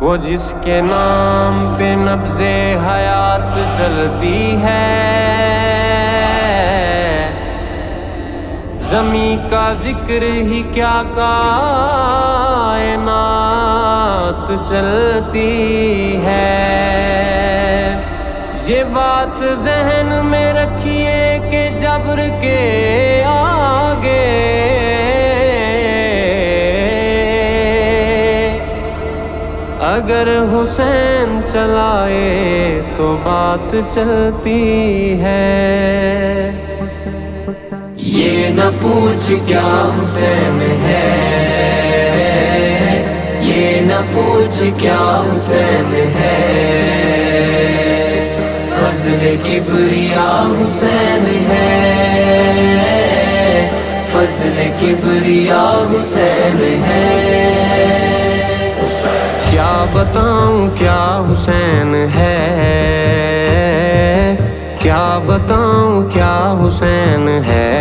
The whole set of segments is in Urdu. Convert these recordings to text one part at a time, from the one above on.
وہ جس کے نام پہ نبض حیات چلتی ہے، زمیں کا ذکر ہی کیا کائنات چلتی ہے۔ یہ بات ذہن میں رکھیے کہ جبر کے آگے اگر حسین چلائے تو بات چلتی ہے۔ یہ نہ پوچھ کیا حسین ہے، یہ نہ پوچھ کیا حسین ہے، فضل کبریا حسین ہے، فضل کبریا حسین ہے۔ کیا بتاؤں کیا حسین ہے، کیا بتاؤں کیا حسین ہے،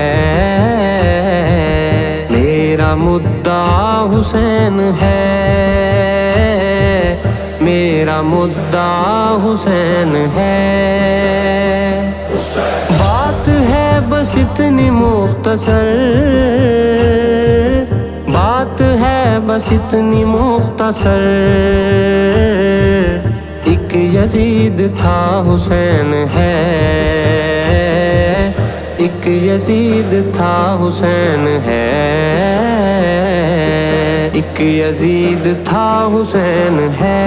میرا مدعا حسین ہے، میرا مدعا حسین ہے۔ بات ہے بس اتنی مختصر، بات ہے بس اتنی مختصر، ایک یزید تھا حسین ہے، ایک یزید تھا حسین ہے، ایک یزید تھا حسین ہے۔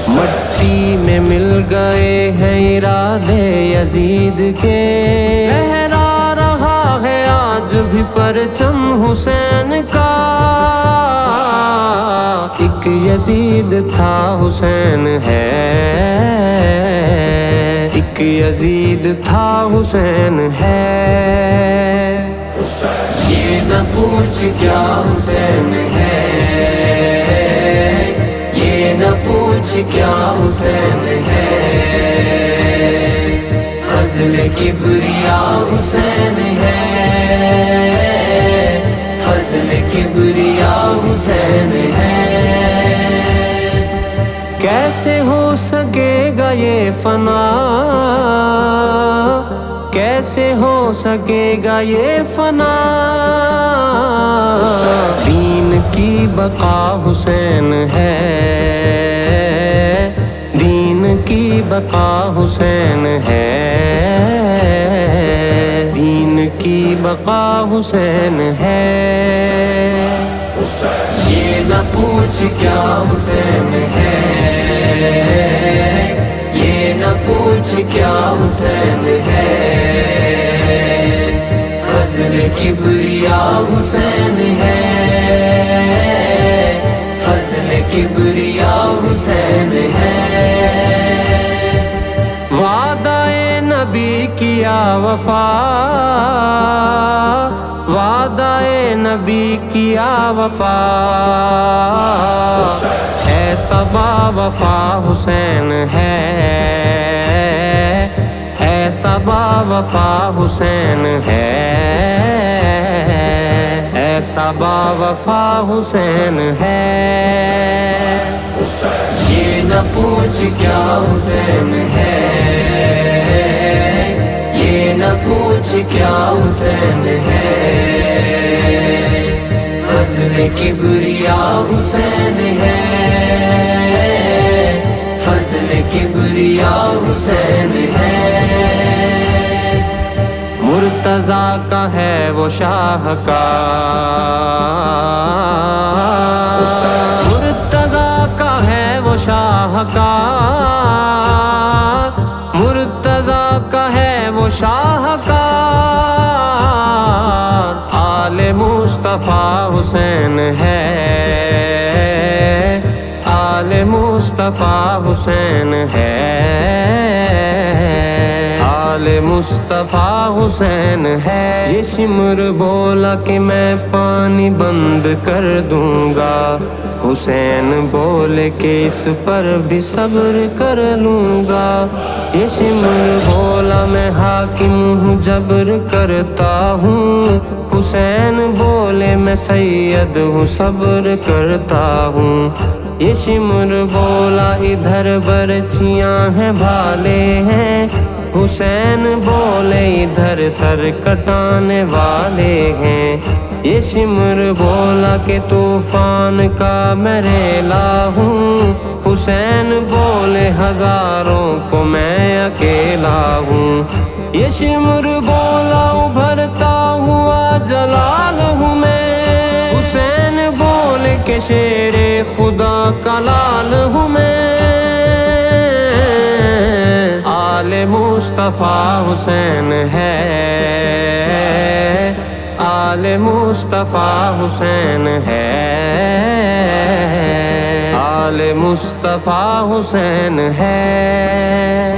مٹی میں مل گئے ہیں ارادے یزید کے، لہرا رہا ہے آج بھی پرچم حسین کا، ایک یزید تھا حسین ہے، ایک یزید تھا حسین ہے۔ یہ نہ پوچھ کیا حسین ہے، یہ نہ پوچھ کیا حسین ہے، فضل کبریا حسین ہے، فضل کبریا حسین ہے۔ کیسے ہو سکے گا یہ فنا، کیسے ہو سکے گا یہ فنا، دین کی بقا حسین ہے، دین کی بقا حسین ہے، دین کی بقا حسین ہے۔ یہ نہ پوچھ کیا حسین ہے، یہ نہ پوچھ کیا حسین ہے، فضل کبریا حسین ہے، فضل کبریا حسین ہے۔ وعدہ نبی کیا وفا، وعدہ نبی کیا وفا، ایسا با وفا حسین ہے، ایسا با وفا حسین ہے، ایسا با وفا حسین ہے۔ یہ نہ پوچھ کیا حسین ہے، یہ نہ پوچھ کیا حسین ہے، فضل کبریا حسین ہے، فضل کبریا حسین ہے۔ مرتضیٰ کا ہے وہ شاہکار، مرتضیٰ کا ہے وہ شاہکار، مرتضیٰ کا ہے وہ شاہکار، آل مصطفیٰ حسین ہے، آل مصطفیٰ حسین ہے، آل مصطفیٰ حسین ہے۔ یہ سمر بولا کہ میں پانی بند کر دوں گا، حسین بولے کہ اس پر بھی صبر کر لوں گا، یہ سمر بولا میں حاکم ہوں جبر کرتا ہوں، حسین بولے میں سید ہوں صبر کرتا ہوں۔ یہ شمر بولا ادھر برچیاں ہیں بھالے ہیں، حسین بولے ادھر سر کٹانے والے ہیں۔ یہ شمر بولا کہ طوفان کا میں ریلا ہوں، حسین بولے ہزاروں کو میں اکیلا ہوں۔ یہ شمر بولا ابھرتا ہوا جلال ہوں میں، حسین بولے کہ شیر خدا کا لال ہوں میں۔ آل مصطفیٰ حسین ہے، آل مصطفیٰ حسین ہے، آل مصطفیٰ حسین ہے۔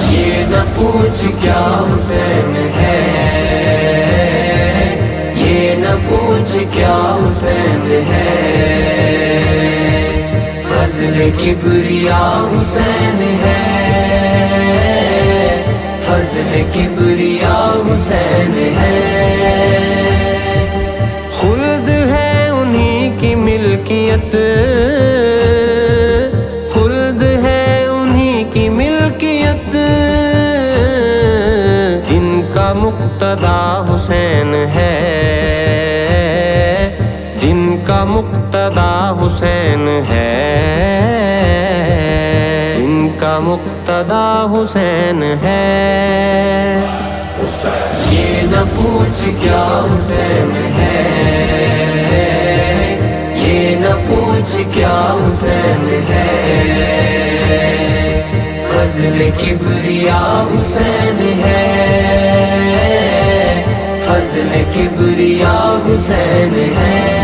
یہ نہ پوچھ کیا حسین ہے، یہ نہ پوچھ کیا حسین ہے، فضل کبریا حسین ہے، فضل کبریا حسین ہے۔ خلد ہے انہی کی ملکیت، خلد ہے انہی کی ملکیت، جن کا مقتدا حسین ہے، جن کا مقتدا حسین ہے، جن کا مقتدا حسین ہے۔ یہ نہ پوچھ کیا حسین ہے، یہ نہ پوچھ کیا حسین ہے، فضل کبریا حسین ہے، فضل کبریا حسین ہے۔